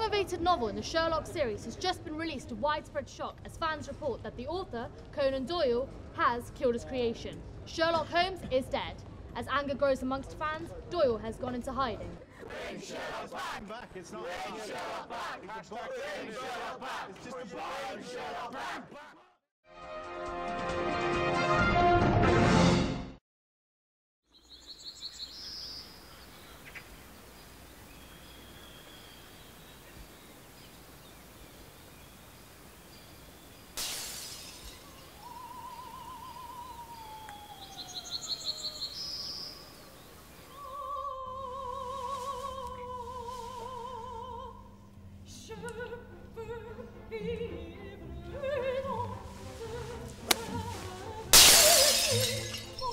long-awaited novel in the Sherlock series has just been released to widespread shock as fans report that the author, Conan Doyle, has killed his creation. Sherlock Holmes is dead. As anger grows amongst fans, Doyle has gone into hiding. Bring Sherlock back! It's not bring Sherlock back! Bring Sherlock back! It's just a bring Sherlock back!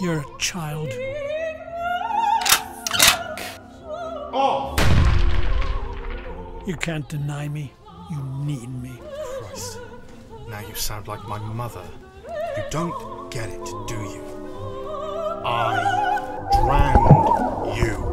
You're a child. Oh! You can't deny me. You need me. Christ. Now you sound like my mother. You don't get it, do you? I drowned you.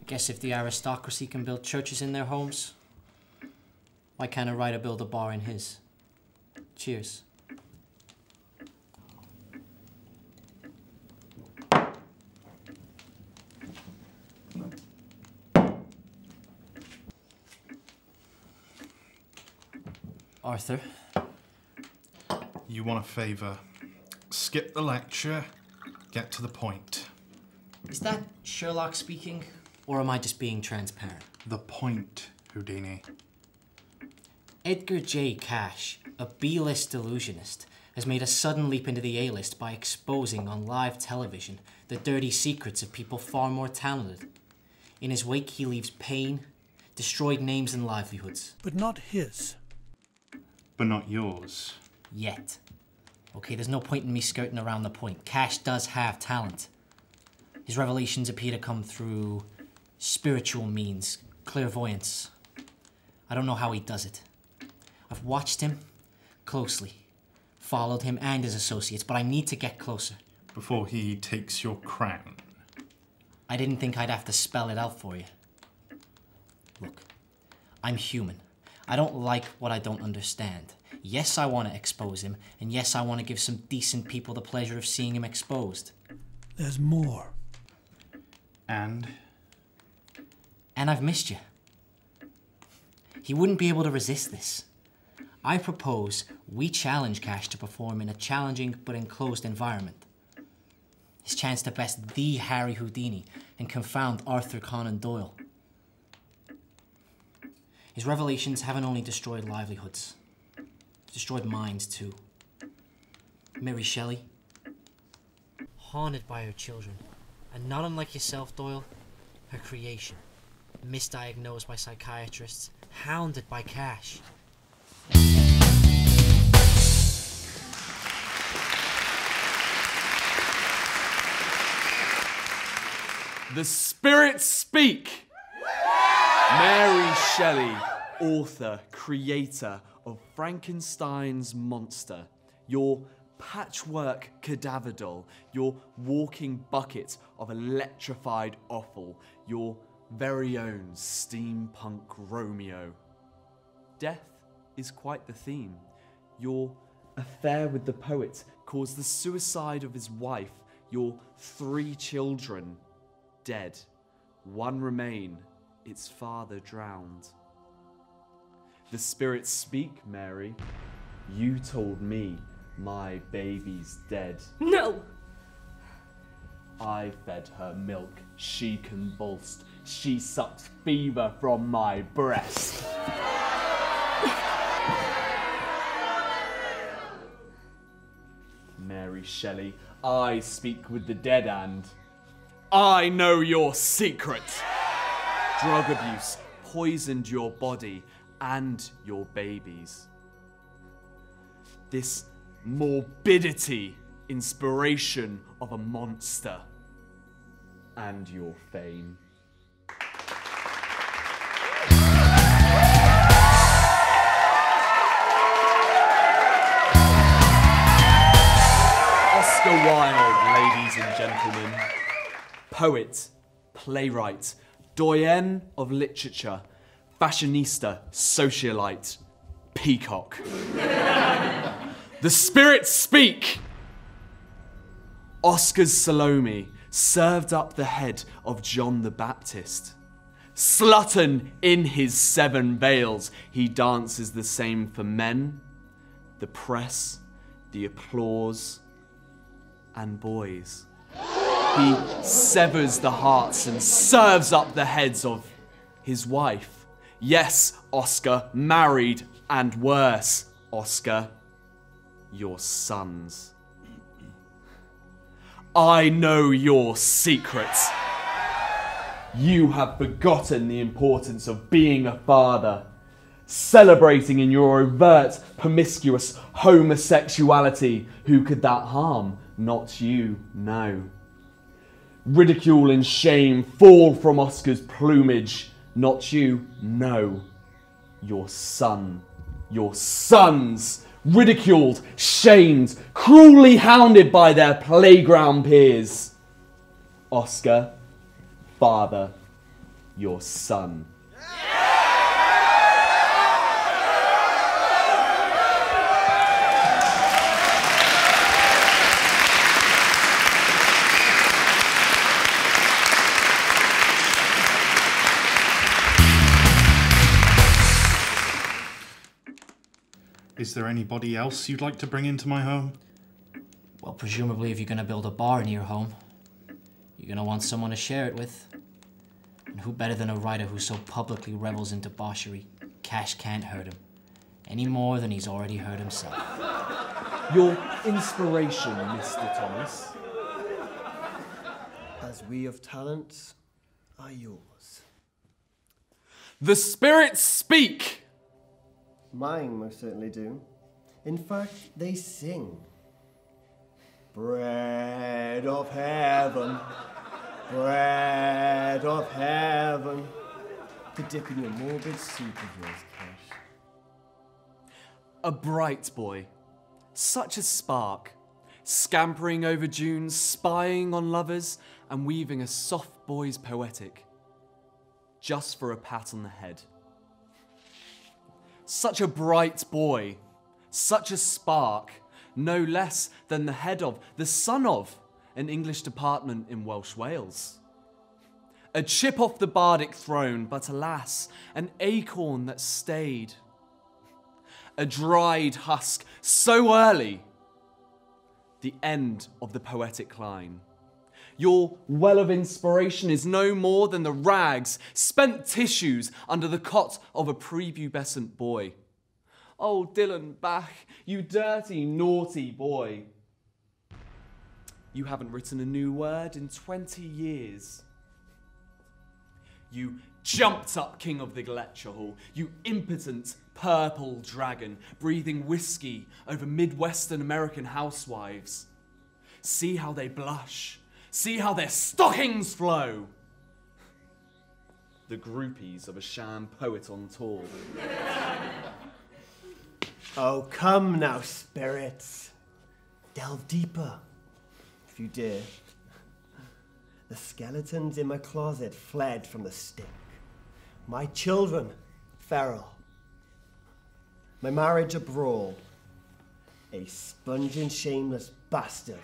Guess if the aristocracy can build churches in their homes, why can't a writer build a bar in his? Cheers. Arthur? You want a favour? Skip the lecture, get to the point. Is that Sherlock speaking? Or am I just being transparent? The point, Houdini. Edgar J. Cash, a B-list illusionist, has made a sudden leap into the A-list by exposing on live television the dirty secrets of people far more talented. In his wake, he leaves pain, destroyed names and livelihoods. But not his. But not yours. Yet. Okay, there's no point in me skirting around the point. Cash does have talent. His revelations appear to come through spiritual means, clairvoyance. I don't know how he does it. I've watched him closely, followed him and his associates, but I need to get closer. Before he takes your crown. I didn't think I'd have to spell it out for you. Look, I'm human. I don't like what I don't understand. Yes, I want to expose him, and yes, I want to give some decent people the pleasure of seeing him exposed. There's more. And I've missed you. He wouldn't be able to resist this. I propose we challenge Cash to perform in a challenging but enclosed environment. His chance to best the Harry Houdini and confound Arthur Conan Doyle. His revelations haven't only destroyed livelihoods, they've destroyed minds too. Mary Shelley, haunted by her children, and not unlike yourself, Doyle, her creation. Misdiagnosed by psychiatrists, hounded by Cash. The spirits speak! Mary Shelley, author, creator of Frankenstein's monster, your patchwork cadaver doll, your walking bucket of electrified offal, your very own steampunk Romeo. Death is quite the theme. Your affair with the poet caused the suicide of his wife, your 3 children dead. 1 remain, its father drowned. The spirits speak, Mary. You told me my baby's dead. No! I fed her milk, she convulsed, she sucked fever from my breast. Mary Shelley. I speak with the dead and I know your secret. Drug abuse poisoned your body and your babies. This morbidity, inspiration of a monster, and your fame. Oscar Wilde, ladies and gentlemen. Poet, playwright, doyen of literature, fashionista, socialite, peacock. The spirits speak! Oscar's Salome served up the head of John the Baptist. Slutton in his 7 veils, he dances the same for men, the press, the applause, and boys. He severs the hearts and serves up the heads of his wife. Yes, Oscar, married, and worse, Oscar, your sons. I know your secrets. You have forgotten the importance of being a father, celebrating in your overt, promiscuous homosexuality. Who could that harm? Not you, no. Ridicule and shame fall from Oscar's plumage. Not you, no. Your son, your sons, ridiculed, shamed, cruelly hounded by their playground peers. Oscar, father, your son. Is there anybody else you'd like to bring into my home? Well, presumably if you're going to build a bar in your home, you're going to want someone to share it with. And who better than a writer who so publicly revels in debauchery? Cash can't hurt him, any more than he's already hurt himself. Your inspiration, Mr. Thomas. As we of talent are yours. The spirits speak! Mine most certainly do. In fact, they sing. Bread of heaven, bread of heaven, to dip in your morbid soup of yours, Cash. A bright boy, such a spark, scampering over dunes, spying on lovers, and weaving a soft boy's poetic, just for a pat on the head. Such a bright boy, such a spark, no less than the head of, the son of, an English department in Welsh Wales. A chip off the bardic throne, but alas, an acorn that stayed. A dried husk so early, the end of the poetic line. Your well of inspiration is no more than the rags, spent tissues under the cot of a prepubescent boy. Oh, Dylan Bach, you dirty, naughty boy. You haven't written a new word in 20 years. You jumped up king of the lecture hall, you impotent purple dragon, breathing whiskey over Midwestern American housewives. See how they blush. See how their stockings flow. The groupies of a sham poet on tour. Oh, come now, spirits. Delve deeper, if you dare. The skeletons in my closet fled from the stick. My children, feral. My marriage a brawl. A sponging, shameless bastard.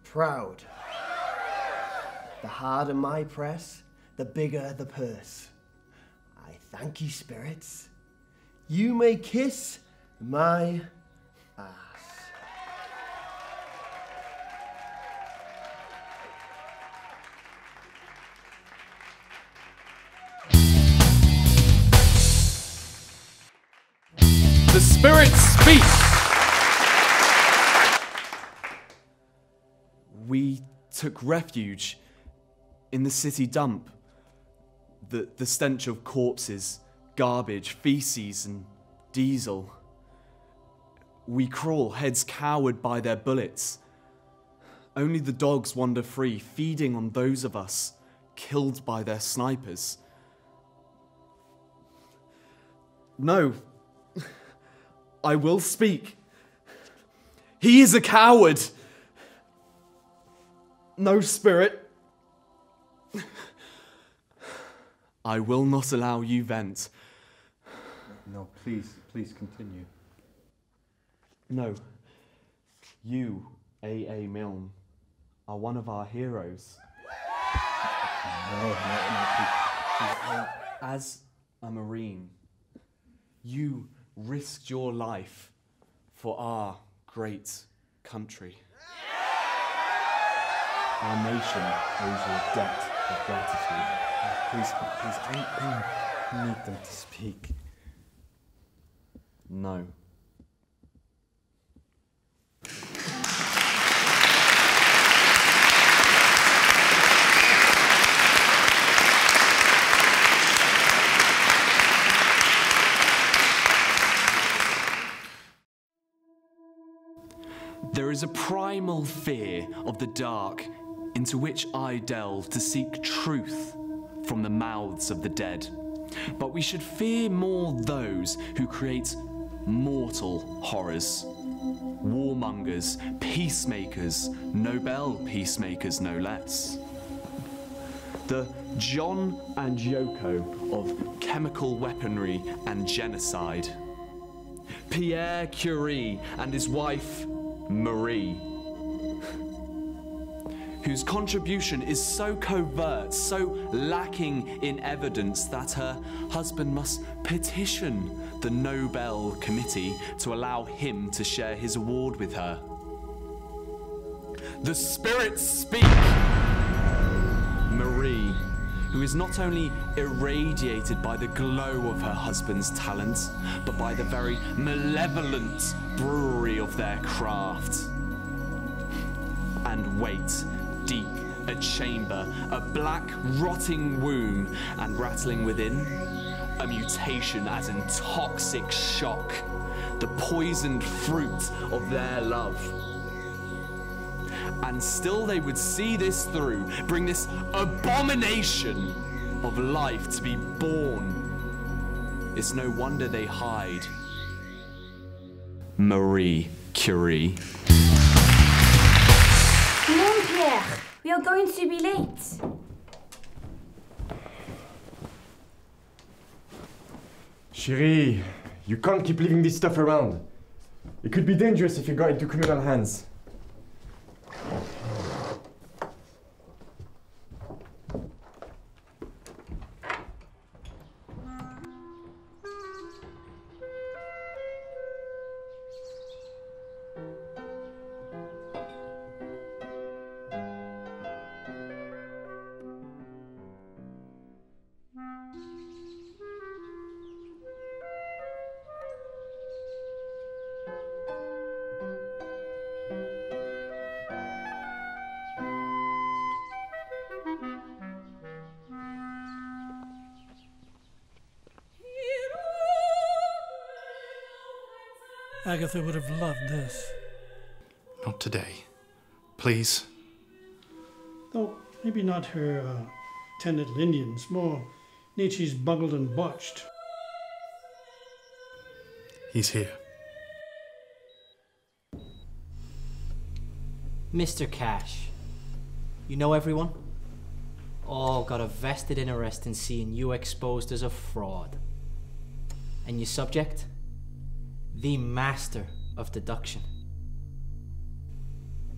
Proud. The harder my press, the bigger the purse. I thank you, spirits. You may kiss my ass. The spirits speak! We took refuge in the city dump. The stench of corpses, garbage, feces, and diesel. We crawl, heads cowered by their bullets. Only the dogs wander free, feeding on those of us killed by their snipers. No, I will speak. He is a coward. No, Spirit. I will not allow you vent. No, please continue. No, you, A.A. Milne, are one of our heroes. No, please. As a Marine, you risked your life for our great country. Our nation owes you a debt of gratitude. Please, I need them to speak. No. There is a primal fear of the dark into which I delve to seek truth from the mouths of the dead. But we should fear more those who create mortal horrors. Warmongers, peacemakers, Nobel peacemakers no less. The John and Yoko of chemical weaponry and genocide. Pierre Curie and his wife, Marie, whose contribution is so covert, so lacking in evidence that her husband must petition the Nobel Committee to allow him to share his award with her. The spirits speak! Marie, who is not only irradiated by the glow of her husband's talents, but by the very malevolent brewery of their craft. And wait, deep, a chamber, a black, rotting womb, and rattling within, a mutation as in toxic shock, the poisoned fruit of their love. And still they would see this through, bring this abomination of life to be born. It's no wonder they hide Marie Curie. Mon Pierre, we are going to be late. Chérie, you can't keep leaving this stuff around. It could be dangerous if you got into criminal hands. Agatha would have loved this. Not today. Please. Though maybe not her tender Lindians, more Nietzsche's bungled and botched. He's here. Mr. Cash, you know everyone? All got a vested interest in seeing you exposed as a fraud. And your subject? The master of deduction.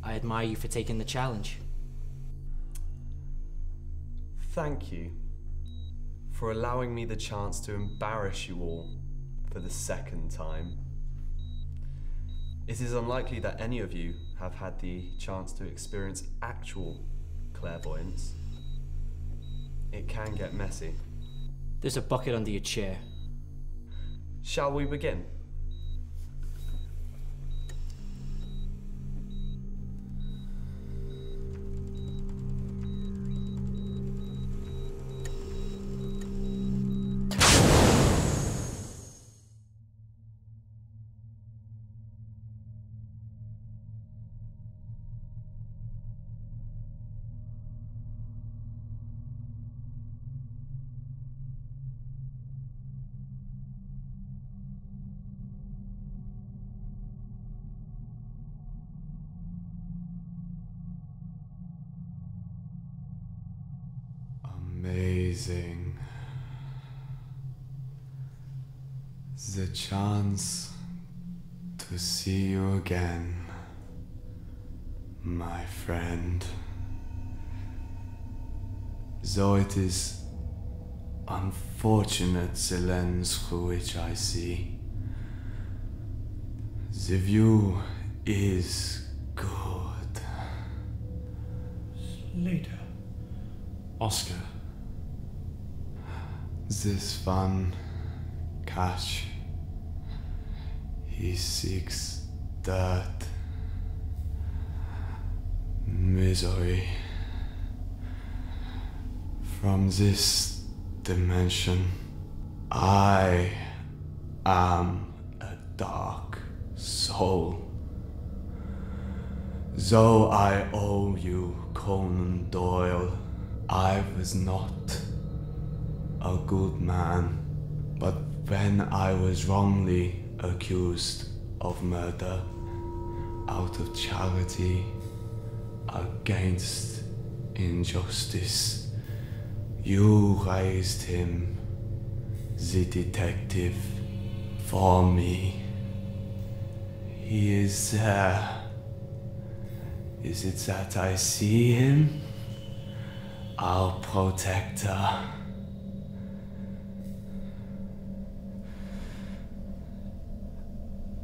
I admire you for taking the challenge. Thank you for allowing me the chance to embarrass you all for the second time. It is unlikely that any of you have had the chance to experience actual clairvoyance. It can get messy. There's a bucket under your chair. Shall we begin? amazing. The chance to see you again, my friend. Though it is unfortunate the lens through which I see, the view is good. Later. Oscar. This one, Cash, he seeks dirt, misery. From this dimension, I am a dark soul. Though I owe you, Conan Doyle, I was not a good man, but when I was wrongly accused of murder, out of charity against injustice, you raised him, the detective, for me. He is there. Is it that I see him? Our protector.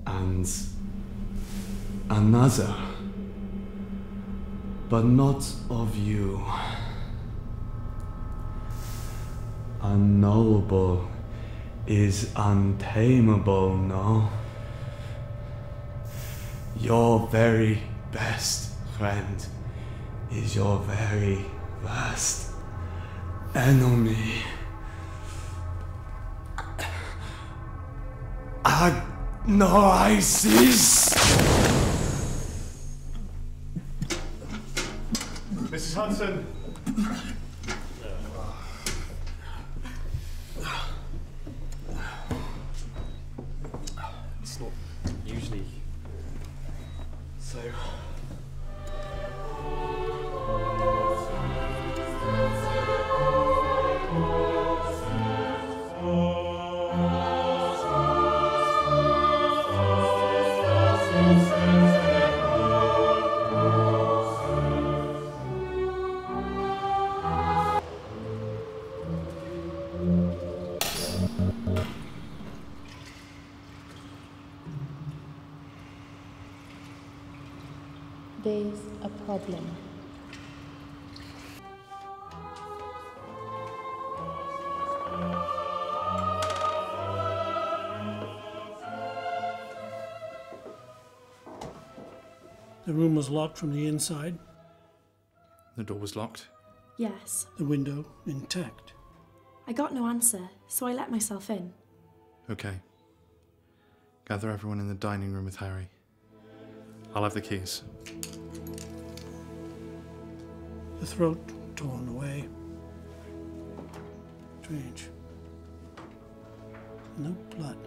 And another, but not of you. Unknowable is untamable, no? Your very best friend is your very worst enemy. Agnoisis! Mrs. Hudson. It's not usually so. There's a problem. The room was locked from the inside, The door was locked. Yes. the window intact. I got no answer, so I let myself in. Okay. Gather everyone in the dining room with Harry. I'll have the keys. The throat torn away. Strange. No blood.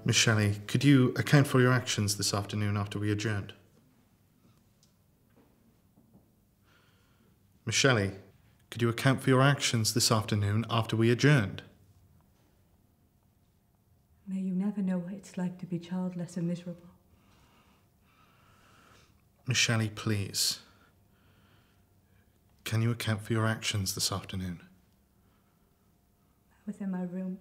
Miss Shelley, could you account for your actions this afternoon after we adjourned? Miss Shelley, could you account for your actions this afternoon after we adjourned? May you never know what it's like to be childless and miserable. Miss Shelley, please. Can you account for your actions this afternoon? I was in my room.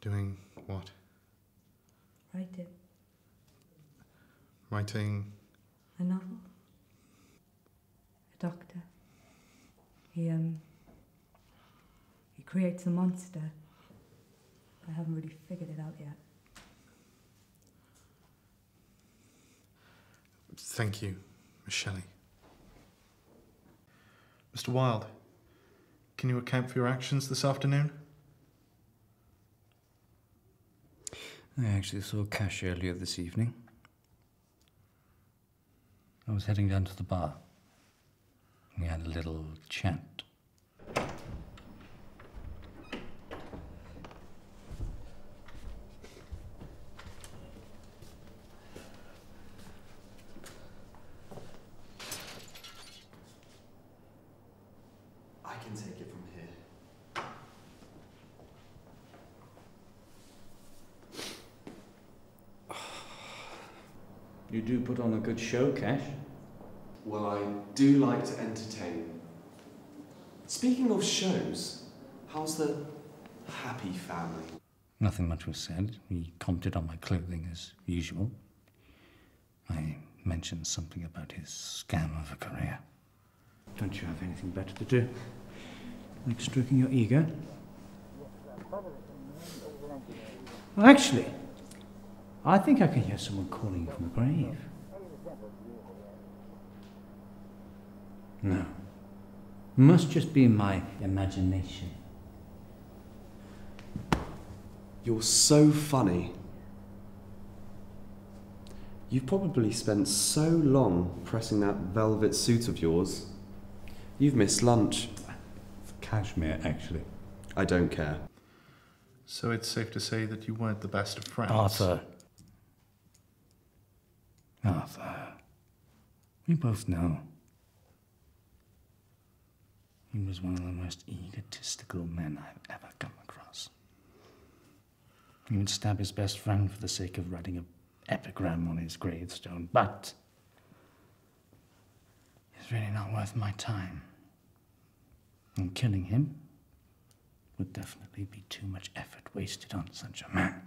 Doing what? Writing. Writing? A novel. A doctor. He creates a monster. I haven't really figured it out yet. Thank you, Miss Shelley. Mr. Wilde, can you account for your actions this afternoon? I actually saw Cash earlier this evening. I was heading down to the bar. We had a little chat. I can take it from here. You do put on a good show, Cash. Well, I do like to entertain. Speaking of shows, how's the happy family? Nothing much was said. He commented on my clothing as usual. I mentioned something about his scam of a career. Don't you have anything better to do? Like stroking your ego? Well, actually, I think I can hear someone calling from the grave. No. Must just be my imagination. You're so funny. You've probably spent so long pressing that velvet suit of yours. You've missed lunch. Cashmere, actually. I don't care. So it's safe to say that you weren't the best of friends. Arthur. Arthur. We both know. He was one of the most egotistical men I've ever come across. He would stab his best friend for the sake of writing an epigram on his gravestone, but it's really not worth my time. And killing him would definitely be too much effort wasted on such a man.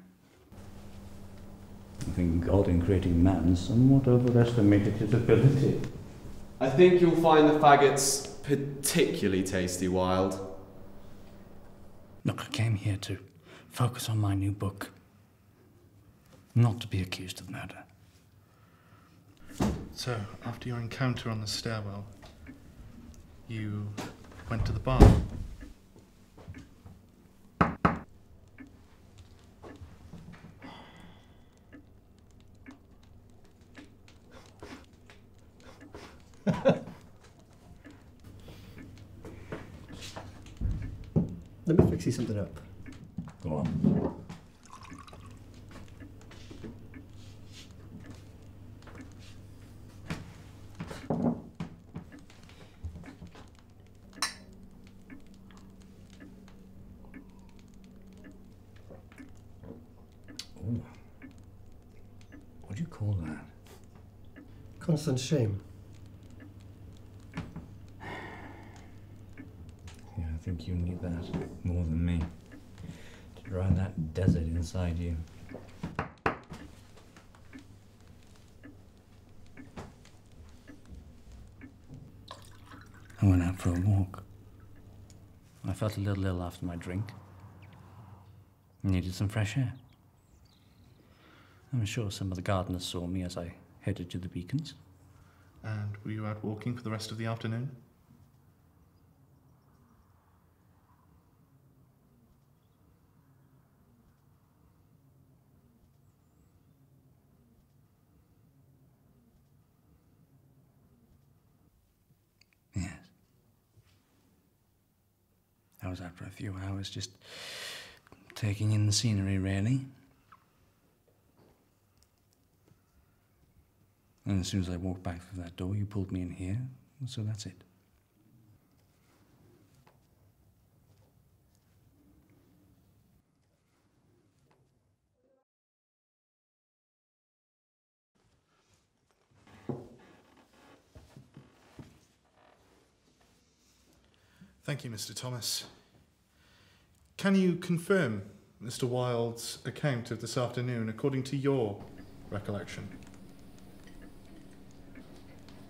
I think God, in creating man, somewhat overestimated his ability. I think you'll find the faggots particularly tasty, Wilde. Look, I came here to focus on my new book, not to be accused of murder. So, after your encounter on the stairwell, you went to the bar. Let me fix you something up. Go on. Ooh. What do you call that? Constant shame. Yeah, I think you need that more than me. To dry that desert inside you. I went out for a walk. I felt a little ill after my drink. Needed some fresh air. I'm sure some of the gardeners saw me as I headed to the Beacons. And were you out walking for the rest of the afternoon? Yes. I was out for a few hours just taking in the scenery, really. And as soon as I walked back through that door, you pulled me in here, so that's it. Thank you, Mr. Thomas. Can you confirm, Mr. Wilde's account of this afternoon according to your recollection?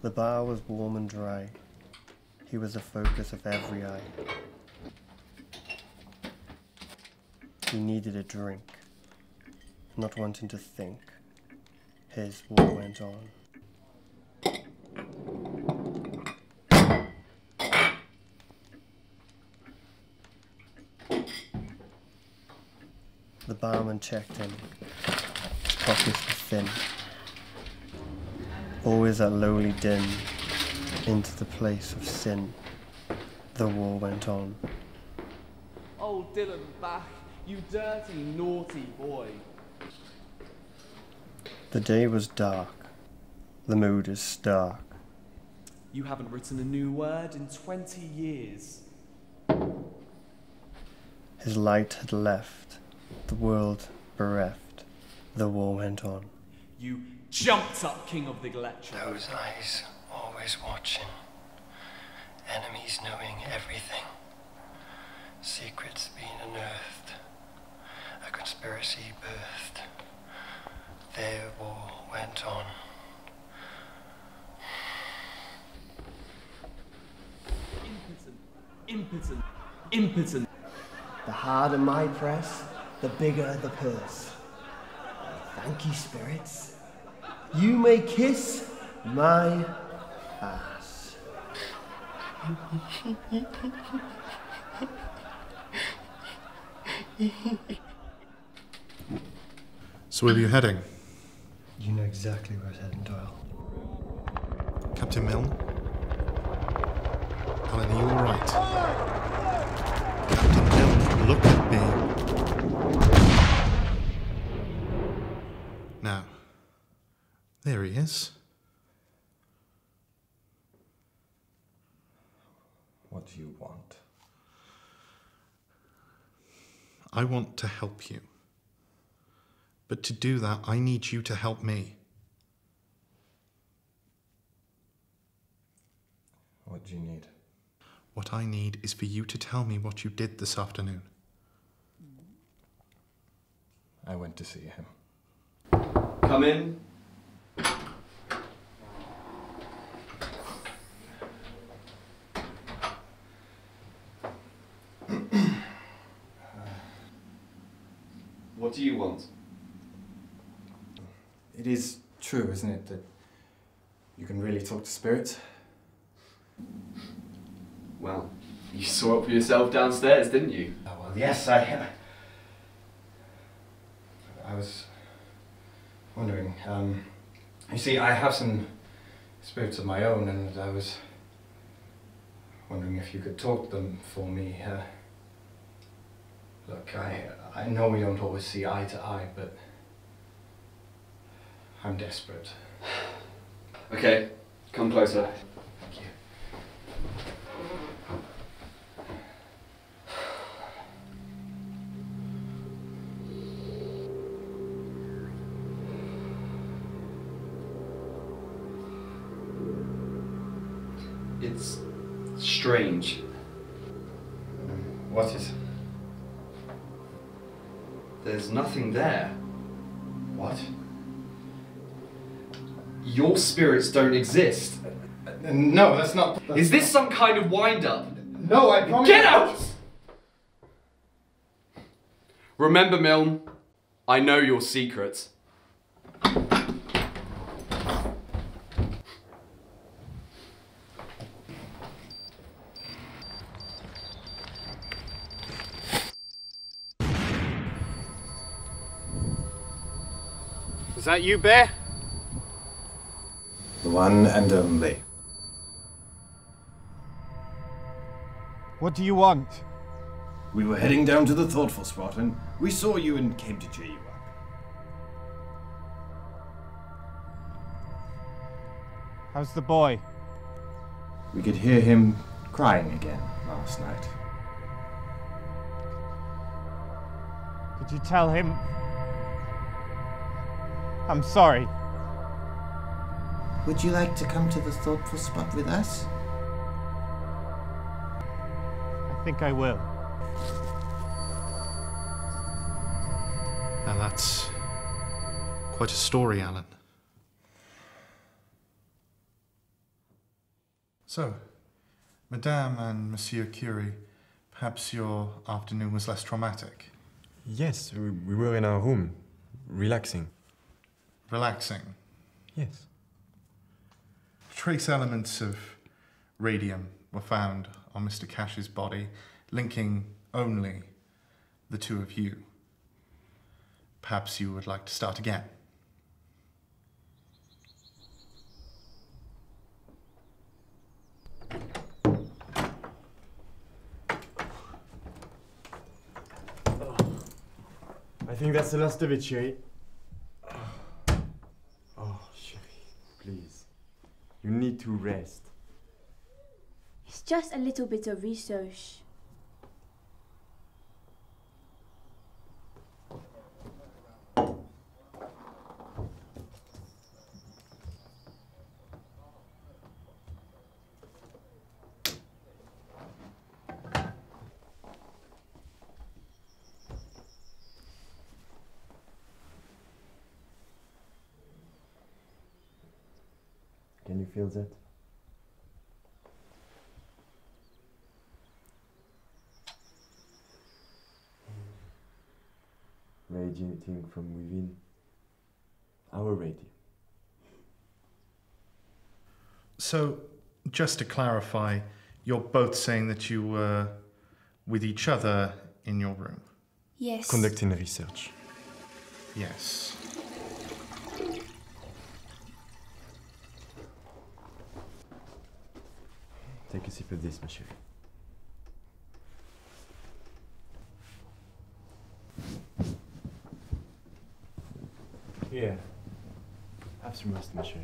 The bar was warm and dry. He was the focus of every eye. He needed a drink. Not wanting to think, his war went on. The barman checked him. His pockets were thin. Always that lowly din into the place of sin. The war went on. Oh, Dylan back, you dirty, naughty boy. The day was dark. The mood is stark. You haven't written a new word in 20 years. His light had left. The world bereft. The war went on. You jumped up, King of the Gletcher. Those eyes always watching. Enemies knowing everything. Secrets being unearthed. A conspiracy birthed. Their war went on. Impotent. Impotent. The harder my press, the bigger the purse. Thank you, spirits. You may kiss my ass. So where are you heading? You know exactly where I was heading, Doyle. Captain Milne? Alan, are you alright? Captain Milne, look at me. Now, there he is. What do you want? I want to help you. But to do that, I need you to help me. What do you need? What I need is for you to tell me what you did this afternoon. I went to see him. Come in. What do you want? It is true, isn't it, that you can really talk to spirits? Well, you saw it for yourself downstairs, didn't you? Oh, well, yes, I was wondering, you see, I have some spirits of my own, and I was wondering if you could talk to them for me. Look, I know we don't always see eye to eye, but I'm desperate. Okay, come closer. Thank you. It's strange. What is? There's nothing there. What? Your spirits don't exist. No, that's not... Is this some kind of wind-up? No, I promise... Get out! Remember, Milne, I know your secrets. Is that you, Bear? The one and only. What do you want? We were heading down to the thoughtful spot, and we saw you and came to cheer you up. How's the boy? We could hear him crying again last night. Did you tell him? I'm sorry. Would you like to come to the thoughtful spot with us? I think I will. Well, that's quite a story, Alan. So, Madame and Monsieur Curie, perhaps your afternoon was less traumatic? Yes, we were in our room, relaxing. Relaxing? Yes. Trace elements of radium were found on Mr. Cash's body, linking only the two of you. Perhaps you would like to start again. I think that's the last of it, Sherry. Oh, Sherry, please. You need to rest. It's just a little bit of research. Can you feel that? Radiating from within. Our radium. So, just to clarify, you're both saying that you were with each other in your room? Yes. Conducting research. Yes. Take a sip of this, monsieur. Here. Have some rest, monsieur.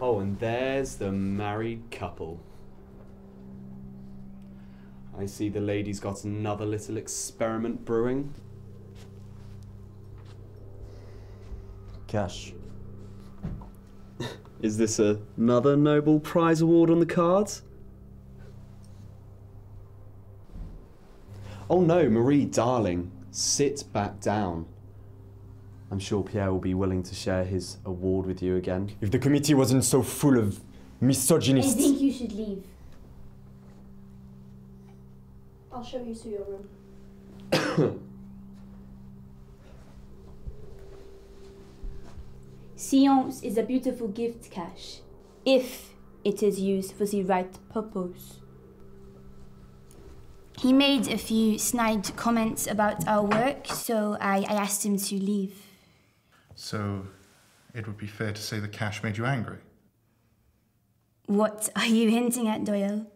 Oh, and there's the married couple. I see the lady's got another little experiment brewing. Cash. Is this another Nobel Prize award on the cards? Oh no, Marie, darling, sit back down. I'm sure Pierre will be willing to share his award with you again. If the committee wasn't so full of misogynists... I think you should leave. I'll show you to your room. Science is a beautiful gift, Cash, if it is used for the right purpose. He made a few snide comments about our work, so I asked him to leave. So, it would be fair to say that Cash made you angry? What are you hinting at, Doyle?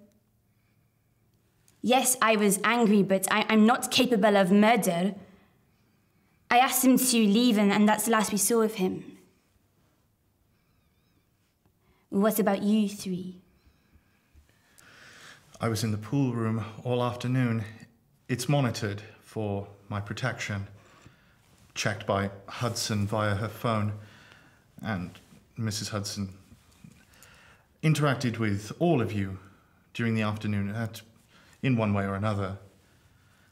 Yes, I was angry, but I'm not capable of murder. I asked him to leave, and that's the last we saw of him. What about you three? I was in the pool room all afternoon. It's monitored for my protection, checked by Hudson via her phone, and Mrs. Hudson interacted with all of you during the afternoon in one way or another.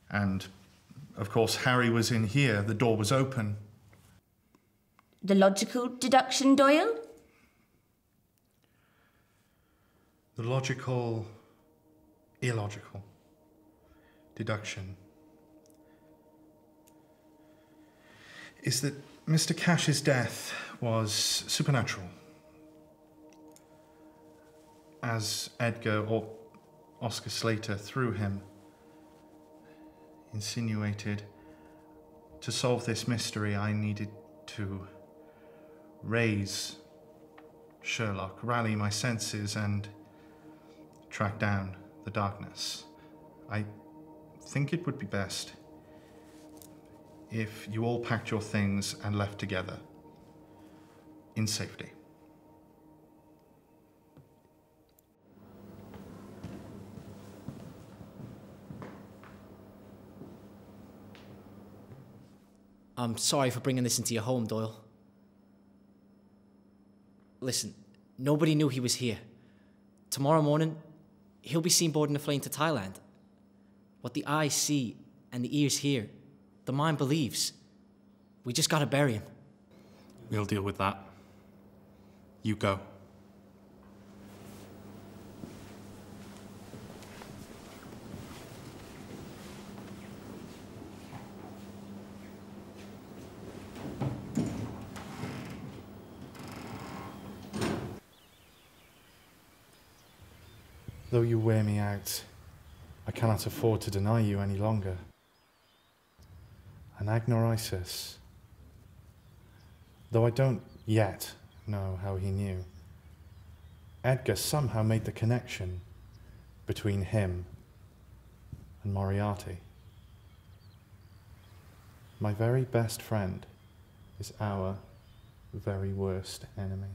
And, of course, Harry was in here. The door was open. The logical deduction, Doyle? The logical, illogical deduction is that Mr. Cash's death was supernatural. As Edgar or Oscar Slater, through him, insinuated, to solve this mystery, I needed to raise Sherlock, rally my senses, and track down the darkness. I think it would be best if you all packed your things and left together in safety. I'm sorry for bringing this into your home, Doyle. Listen, nobody knew he was here. Tomorrow morning, he'll be seen boarding a plane to Thailand. What the eyes see and the ears hear, the mind believes. We just gotta bury him. We'll deal with that. You go. Though you wear me out, I cannot afford to deny you any longer. Anagnorisis. Though I don't yet know how he knew, Edgar somehow made the connection between him and Moriarty. My very best friend is our very worst enemy.